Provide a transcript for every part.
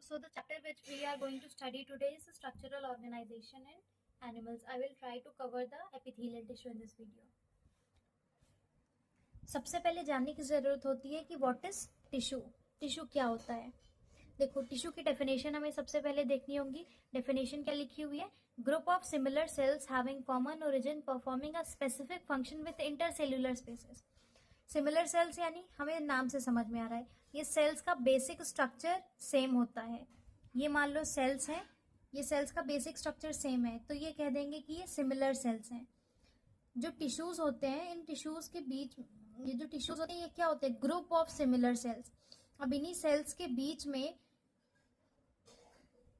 So the chapter which we are going to study today is structural organization in animals. I will try to cover the epithelial tissue in this video. सबसे पहले जानने की ज़रूरत होती है कि what is tissue. Tissue क्या होता है। देखो, टिश्यू की डेफिनेशन हमें सबसे पहले देखनी होगी। डेफिनेशन क्या लिखी हुई है? Group of similar sales having common origin performing a specific function with intercellular spaces. Similar sales यानी हमें नाम से समझ में आ रहा है, ये सेल्स का बेसिक स्ट्रक्चर सेम होता है। ये मान लो सेल्स हैं, ये सेल्स का बेसिक स्ट्रक्चर सेम है, तो ये कह देंगे कि ये सिमिलर सेल्स हैं। जो टिश्यूज होते हैं, इन टिश्यूज के बीच, ये जो टिश्यूज होते हैं ये क्या होते हैं? Group of similar sales. अब इन्हीं सेल्स के बीच में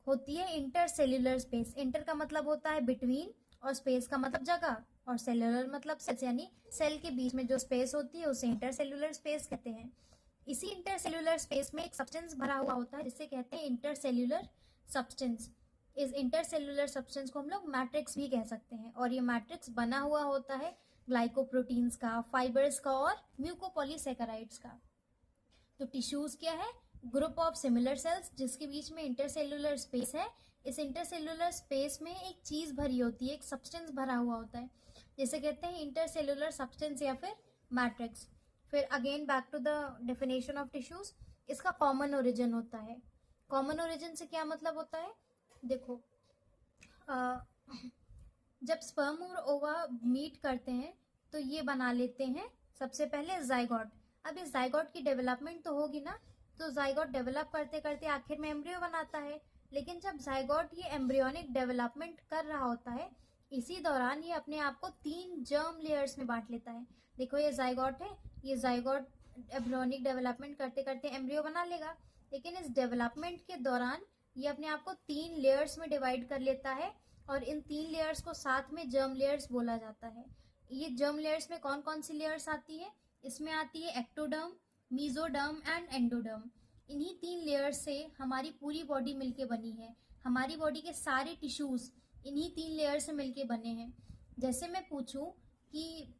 होती है इंटरसेल्युलर स्पेस। इंटर का मतलब होता है बिटवीन, और स्पेस का मतलब जगह, और सेल्युलर मतलब सेल्स, यानी सेल के बीच में जो स्पेस होती है उसे इंटरसेल्युलर स्पेस कहते हैं। इसी इंटरसेल्युलर स्पेस में एक सब्सटेंस भरा हुआ होता है जिसे कहते हैं इंटरसेल्युलर सब्सटेंस। इस इंटरसेल्युलर सब्सटेंस को हम लोग मैट्रिक्स भी कह सकते हैं, और ये मैट्रिक्स बना हुआ होता है ग्लाइकोप्रोटीन्स का, फाइबर्स का और म्यूकोपॉलीसेकेराइड्स का। तो टिश्यूज क्या है? ग्रुप ऑफ सिमिलर सेल्स जिसके बीच में इंटरसेल्युलर स्पेस है। इस इंटरसेल्युलर स्पेस में एक चीज भरी होती है, एक सब्सटेंस भरा हुआ होता है, जिसे कहते हैं इंटरसेल्युलर सब्सटेंस या फिर मैट्रिक्स। फिर again back to the definition of tissues, इसका कॉमन ओरिजिन होता है। कॉमन ओरिजिन से क्या मतलब होता है? देखो, जब स्पर्म और ओवा मीट करते हैं तो ये बना लेते हैं सबसे पहले जाइगोट। अब इस जाइगोट की डेवलपमेंट तो होगी ना, तो जाइगोट डेवलप करते करते आखिर में एम्ब्रियो बनाता है। लेकिन जब जाइगोट ये एम्ब्रियोनिक डेवलपमेंट कर रहा होता है, इसी दौरान ये अपने आप को 3 जर्म लेयर्स में बांट लेता है। देखो, ये जाइगोट है, ये जाइगोट एम्ब्रियोनिक डेवलपमेंट करते करते एम्ब्रियो बना लेगा, लेकिन इस डेवलपमेंट के दौरान ये अपने आप को 3 लेयर्स में डिवाइड कर लेता है, और इन 3 लेयर्स को साथ में जर्म लेयर्स बोला जाता है। ये जर्म लेयर्स में कौन कौन सी लेयर्स आती है? इसमें आती है एक्टोडर्म, मीजोडर्म एंड एंडोडर्म। इन्हीं 3 लेयर्स से हमारी पूरी बॉडी मिलके बनी है। हमारी बॉडी के सारे टिश्यूज इन्हीं 3 लेयर से मिलके बने हैं। जैसे मैं पूछूं कि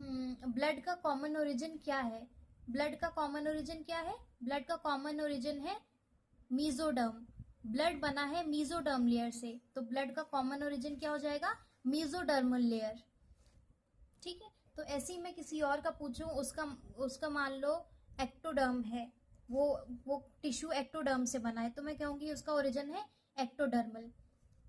ब्लड का कॉमन ओरिजिन क्या है? ब्लड का कॉमन ओरिजिन क्या है? ब्लड का कॉमन ओरिजिन है मीजोडर्म। ब्लड बना है मीजोडर्म लेयर से, तो ब्लड का कॉमन ओरिजिन क्या हो जाएगा? Mesodermal layer. ठीक है, तो ऐसे ही मैं किसी और का पूछूं, उसका उसका मान लो एक्टोडर्म है, वो टिश्यू एक्टोडर्म से बना है, तो मैं कहूंगी उसका ओरिजिन है एक्टोडर्मल।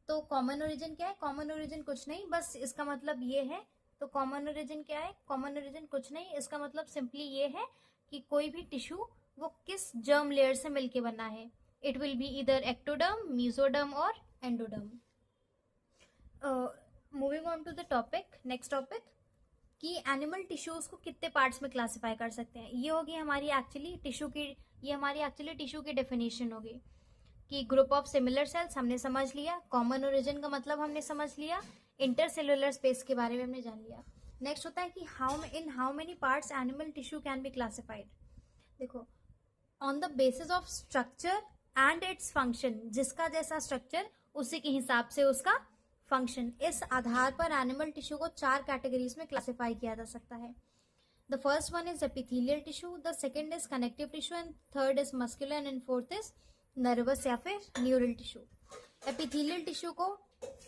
तो कॉमन ओरिजिन क्या है? कॉमन ओरिजिन कुछ नहीं, बस इसका मतलब ये है। तो कॉमन ओरिजिन क्या है? कॉमन ओरिजिन कुछ नहीं, इसका मतलब सिंपली ये है कि कोई भी टिश्यू वो किस जर्म लेयर से मिलके बना है। इट विल बी इधर एक्टोडर्म, मीजोडर्म और endoderm. Moving on to the topic, next topic, कि एनिमल टिश्यूज को कितने पार्ट्स में क्लासिफाई कर सकते हैं। ये होगी हमारी एक्चुअली टिश्यू की, ये हमारी एक्चुअली टिश्यू की डेफिनेशन होगी कि ग्रुप ऑफ सिमिलर सेल्स हमने समझ लिया, कॉमन ओरिजिन का मतलब हमने समझ लिया, इंटरसेल्युलर स्पेस के बारे में हमने जान लिया। नेक्स्ट होता है कि how many parts animal tissue can be classified. देखो, on the basis of structure and its function, जिसका जैसा स्ट्रक्चर उसी के हिसाब से उसका फंक्शन। इस आधार पर एनिमल टिश्यू को 4 कैटेगरीज में क्लासिफाई किया जा सकता है। The first one is epithelial tissue, the second is connective tissue and third is muscular and fourth is nervous या फिर न्यूरल टिश्यू। एपिथेलियल टिश्यू को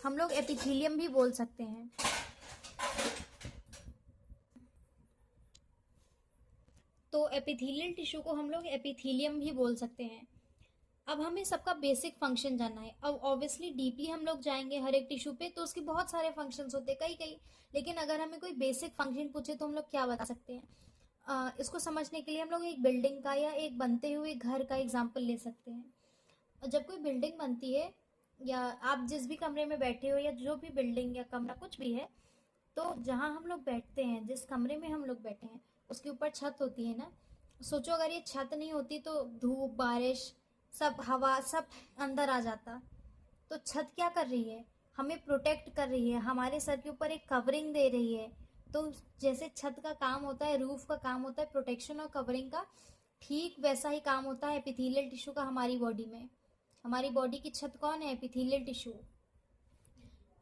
हम लोग एपिथेलियम भी बोल सकते हैं। तो एपिथेलियल टिश्यू को हम लोग एपिथेलियम भी बोल सकते हैं। अब हमें सबका बेसिक फंक्शन जानना है। अब ऑब्वियसली डीपली हम लोग जाएंगे हर एक टिश्यू पे, तो उसके बहुत सारे फंक्शंस होते हैं, कई कई। लेकिन अगर हमें कोई बेसिक फंक्शन पूछे तो हम लोग क्या बता सकते हैं? इसको समझने के लिए हम लोग एक बिल्डिंग का या एक बनते हुए घर का एग्जाम्पल ले सकते हैं। जब कोई बिल्डिंग बनती है, या आप जिस भी कमरे में बैठे हो, या जो भी बिल्डिंग या कमरा कुछ भी है, तो जहाँ हम लोग बैठते हैं, जिस कमरे में हम लोग बैठे हैं, उसके ऊपर छत होती है ना। सोचो अगर ये छत नहीं होती तो धूप, बारिश, सब हवा सब अंदर आ जाता। तो छत क्या कर रही है? हमें प्रोटेक्ट कर रही है, हमारे सर के ऊपर एक कवरिंग दे रही है। तो जैसे छत का काम होता है, रूफ का काम होता है प्रोटेक्शन और कवरिंग का, ठीक वैसा ही काम होता है एपिथेलियल टिश्यू का हमारी बॉडी में। हमारी बॉडी की छत कौन है? Epithelial tissue.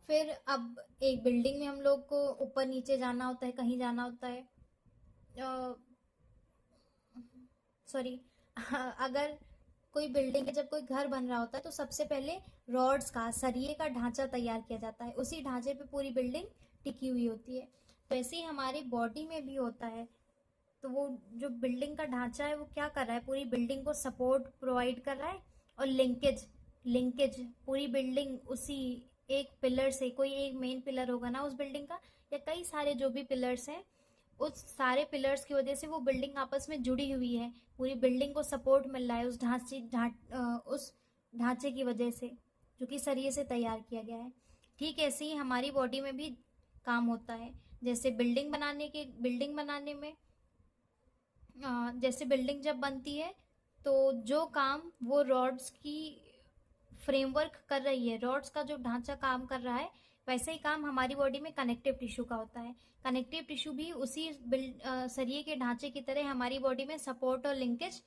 फिर अब एक बिल्डिंग में हम लोग को ऊपर नीचे जाना होता है, कहीं जाना होता है, सॉरी अगर कोई बिल्डिंग है, जब कोई घर बन रहा होता है तो सबसे पहले रॉड्स का, सरिये का ढांचा तैयार किया जाता है, उसी ढांचे पे पूरी बिल्डिंग टिकी हुई होती है। तो ऐसे ही हमारी बॉडी में भी होता है। तो वो जो बिल्डिंग का ढांचा है वो क्या कर रहा है, पूरी बिल्डिंग को सपोर्ट प्रोवाइड कर रहा है, और लिंकेज लिंकेज पूरी बिल्डिंग उसी एक पिलर से, कोई एक मेन पिलर होगा ना उस बिल्डिंग का, या कई सारे जो भी पिलर्स हैं, उस सारे पिलर्स की वजह से वो बिल्डिंग आपस में जुड़ी हुई है, पूरी बिल्डिंग को सपोर्ट मिल रहा है उस ढांचे की वजह से, जो कि सरिये से तैयार किया गया है। ठीक ऐसे ही हमारी बॉडी में भी काम होता है। जैसे बिल्डिंग बनाने में जैसे बिल्डिंग जब बनती है तो जो काम वो रॉड्स की फ्रेमवर्क कर रही है, रॉड्स का जो ढांचा काम कर रहा है, वैसे ही काम हमारी बॉडी में कनेक्टिव टिश्यू का होता है। कनेक्टिव टिश्यू भी उसी सरिये के ढांचे की तरह हमारी बॉडी में सपोर्ट और लिंकेज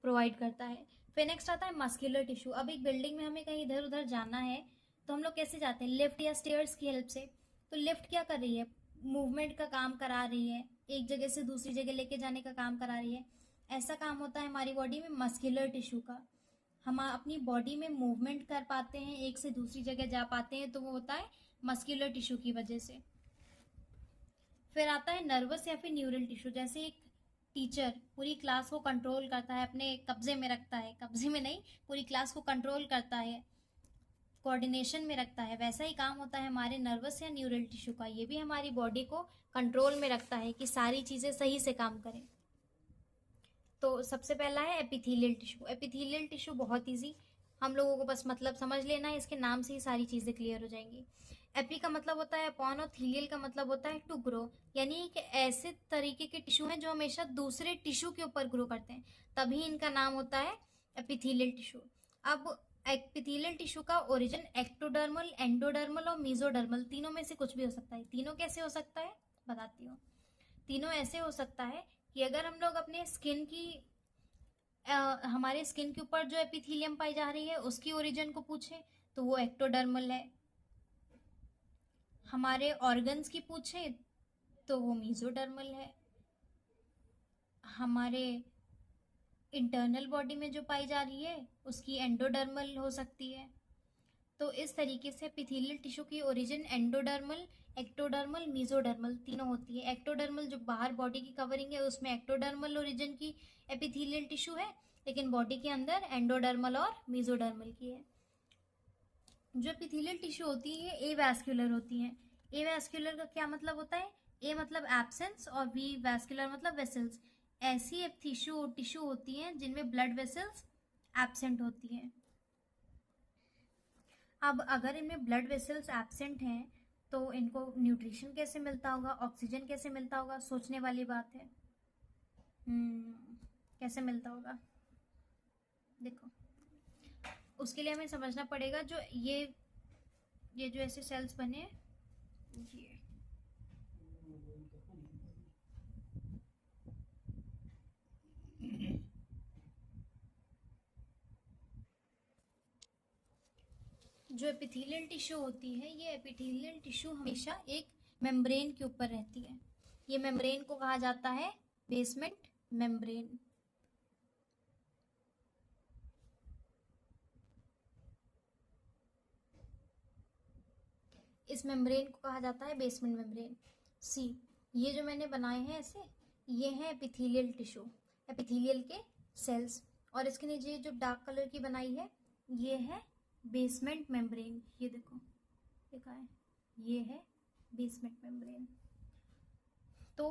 प्रोवाइड करता है। फिर नेक्स्ट आता है मस्कुलर टिश्यू। अब एक बिल्डिंग में हमें कहीं इधर उधर जाना है तो हम लोग कैसे जाते हैं, लिफ्ट या स्टेयर्स की हेल्प से। तो लिफ्ट क्या कर रही है, मूवमेंट का काम करा रही है, एक जगह से दूसरी जगह लेके जाने का काम करा रही है। ऐसा काम होता है हमारी बॉडी में मस्कुलर टिश्यू का। हम अपनी बॉडी में मूवमेंट कर पाते हैं, एक से दूसरी जगह जा पाते हैं, तो वो होता है मस्कुलर टिश्यू की वजह से। फिर आता है नर्वस या फिर न्यूरल टिश्यू। जैसे एक टीचर पूरी क्लास को कंट्रोल करता है, अपने कब्जे में रखता है, कब्जे में नहीं, पूरी क्लास को कंट्रोल करता है, कोऑर्डिनेशन में रखता है, वैसा ही काम होता है हमारे नर्वस या न्यूरल टिश्यू का। ये भी हमारी बॉडी को कंट्रोल में रखता है कि सारी चीज़ें सही से काम करें। तो सबसे पहला है एपिथेलियल टिश्यू। एपिथेलियल टिश्यू बहुत इजी, हम लोगों को बस मतलब समझ लेना है, इसके नाम से ही सारी चीज़ें क्लियर हो जाएंगी। एपी का मतलब होता है अपॉन, और थीलियल का मतलब होता है टू ग्रो, यानी कि ऐसे तरीके के टिश्यू हैं जो हमेशा दूसरे टिश्यू के ऊपर ग्रो करते हैं, तभी इनका नाम होता है एपिथेलियल टिश्यू। अब एपिथेलियल टिश्यू का ओरिजिन एक्टोडर्मल, एंडोडर्मल और मीजोडर्मल, तीनों में से कुछ भी हो सकता है। तीनों कैसे हो सकता है बताती हूँ। तीनों ऐसे हो सकता है कि अगर हम लोग अपने स्किन की हमारे स्किन के ऊपर जो एपिथेलियम पाई जा रही है उसकी ओरिजिन को पूछे तो वो एक्टोडर्मल है, हमारे ऑर्गन्स की पूछे तो वो मीजोडर्मल है, हमारे इंटरनल बॉडी में जो पाई जा रही है उसकी एंडोडर्मल हो सकती है। तो इस तरीके से एपिथेलियल टिश्यू की ओरिजिन एंडोडर्मल, एक्टोडर्मल, मीजोडर्मल तीनों होती है। एक्टोडर्मल जो बाहर बॉडी की कवरिंग है उसमें एक्टोडर्मल ओरिजिन की एपिथेलियल टिश्यू है, लेकिन बॉडी के अंदर एंडोडर्मल और मीजोडर्मल की है। जो एपिथेलियल टिश्यू होती है ये एवैस्कुलर होती है। एवैस्कुलर का क्या मतलब होता है, ए मतलब एब्सेंस और वी वैस्कुलर मतलब वेसल्स। ऐसी टिश्यू होती हैं जिनमें ब्लड वेसल्स एब्सेंट होती हैं। अब अगर इनमें ब्लड वेसल्स एब्सेंट हैं तो इनको न्यूट्रिशन कैसे मिलता होगा, ऑक्सीजन कैसे मिलता होगा, सोचने वाली बात है। कैसे मिलता होगा, देखो उसके लिए हमें समझना पड़ेगा जो ये जो ऐसे सेल्स बने ये जो एपिथेलियल टिश्यू होती है, ये एपिथेलियल टिश्यू हमेशा एक मेम्ब्रेन के ऊपर रहती है। ये मेम्ब्रेन को कहा जाता है बेसमेंट मेम्ब्रेन। इस मेम्ब्रेन को कहा जाता है बेसमेंट मेम्ब्रेन। सी, ये जो मैंने बनाए हैं ऐसे, ये है एपिथेलियल टिश्यू, एपिथेलियल के सेल्स, और इसके नीचे जो डार्क कलर की बनाई है ये है बेसमेंट मेम्ब्रेन। ये देखो देखा है, ये है बेसमेंट मेम्ब्रेन। तो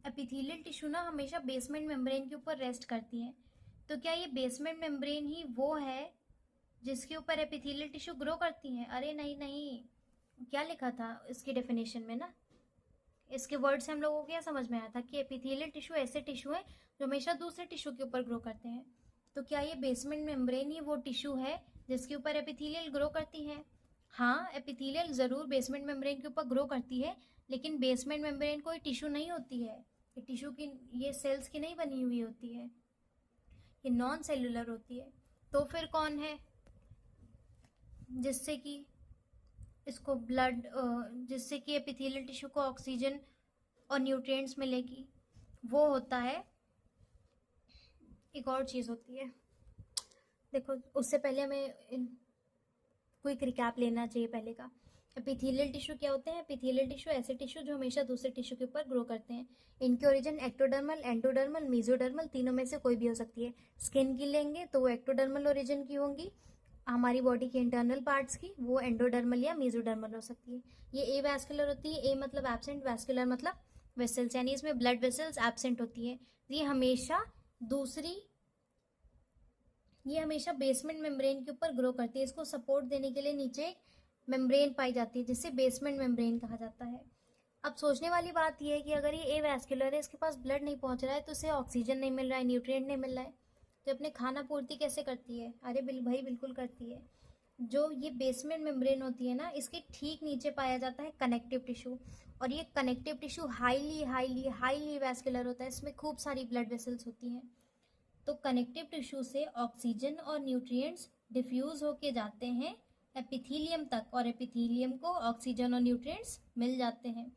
एपिथेलियल टिश्यू ना हमेशा बेसमेंट मेम्ब्रेन के ऊपर रेस्ट करती है। तो क्या ये बेसमेंट मेम्ब्रेन ही वो है जिसके ऊपर एपिथेलियल टिश्यू ग्रो करती हैं? अरे नहीं नहीं, क्या लिखा था इसकी डेफिनेशन में ना, इसके वर्ड से हम लोगों को क्या समझ में आया था कि एपिथेलियल टिश्यू ऐसे टिश्यू है जो हमेशा दूसरे टिश्यू के ऊपर ग्रो करते हैं। तो क्या ये बेसमेंट मेम्ब्रेन ही वो टिश्यू है जिसके ऊपर एपिथेलियल ग्रो करती है? हाँ, एपिथेलियल जरूर बेसमेंट मेम्ब्रेन के ऊपर ग्रो करती है, लेकिन बेसमेंट मेम्ब्रेन कोई टिश्यू नहीं होती है, ये टिश्यू की, ये सेल्स की नहीं बनी हुई होती है, ये नॉन सेलुलर होती है। तो फिर कौन है जिससे कि इसको ब्लड, जिससे कि एपिथेलियल टिश्यू को ऑक्सीजन और न्यूट्रिएंट्स मिलेगी? वो होता है, एक और चीज़ होती है, देखो उससे पहले हमें क्विक रिकैप लेना चाहिए पहले का। एपिथेलियल टिश्यू क्या होते हैं? एपिथेलियल टिश्यू ऐसे टिश्यू जो हमेशा दूसरे टिश्यू के ऊपर ग्रो करते हैं। इनकी ओरिजिन एक्टोडर्मल, एंडोडर्मल, मेसोडर्मल तीनों में से कोई भी हो सकती है। स्किन की लेंगे तो वो एक्टोडर्मल ओरिजिन की होंगी, हमारी बॉडी के इंटरनल पार्ट्स की वो एंडोडर्मल या मेसोडर्मल हो सकती है। ये ए वैस्कुलर होती है, ए मतलब एब्सेंट, वैस्कुलर मतलब वेसल्स, यानी इसमें ब्लड वेसल्स एब्सेंट होती है। ये हमेशा बेसमेंट मेम्ब्रेन के ऊपर ग्रो करती है। इसको सपोर्ट देने के लिए नीचे एक मेम्ब्रेन पाई जाती है जिसे बेसमेंट मेम्ब्रेन कहा जाता है। अब सोचने वाली बात यह है कि अगर ये ए वैस्कुलर है, इसके पास ब्लड नहीं पहुंच रहा है, तो इसे ऑक्सीजन नहीं मिल रहा है, न्यूट्रिएंट नहीं मिल रहा है, तो अपने खाना पूर्ति कैसे करती है? अरे भाई बिल्कुल करती है। जो ये बेसमेंट मेम्ब्रेन होती है ना, इसके ठीक नीचे पाया जाता है कनेक्टिव टिश्यू, और ये connective tissue highly highly highly vascular होता है, इसमें खूब सारी ब्लड वेसल्स होती हैं। तो कनेक्टिव टिश्यू से ऑक्सीजन और न्यूट्रिएंट्स डिफ्यूज होके जाते हैं एपिथीलियम तक, और एपिथीलियम को ऑक्सीजन और न्यूट्रिएंट्स मिल जाते हैं।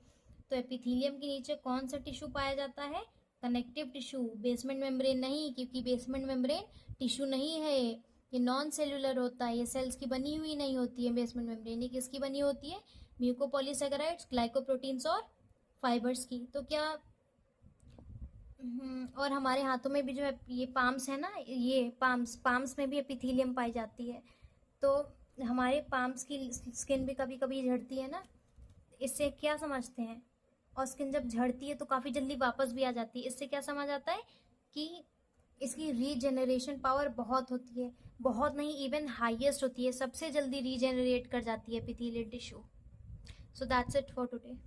तो एपिथीलियम के नीचे कौन सा टिश्यू पाया जाता है? कनेक्टिव टिश्यू, बेसमेंट मेम्ब्रेन नहीं, क्योंकि बेसमेंट मेम्ब्रेन टिश्यू नहीं है, ये नॉन सेलुलर होता है, ये सेल्स की बनी हुई नहीं होती है। बेसमेंट मेम्ब्रेन ये किसकी बनी होती है? म्यूकोपॉलीसैकेराइड्स, ग्लाइकोप्रोटीन्स और फाइबर्स की। तो क्या और हमारे हाथों में भी जो है ये पाम्स है ना, ये पाम्स में भी एपिथेलियम पाई जाती है। तो हमारे पाम्स की स्किन भी कभी कभी झड़ती है ना, इससे क्या समझते हैं? और स्किन जब झड़ती है तो काफ़ी जल्दी वापस भी आ जाती है। इससे क्या समझ आता है कि इसकी रीजेनरेशन पावर बहुत होती है, बहुत नहीं इवन हाईएस्ट होती है, सबसे जल्दी रीजेनरेट कर जाती है epithelial tissue. So that's it for today.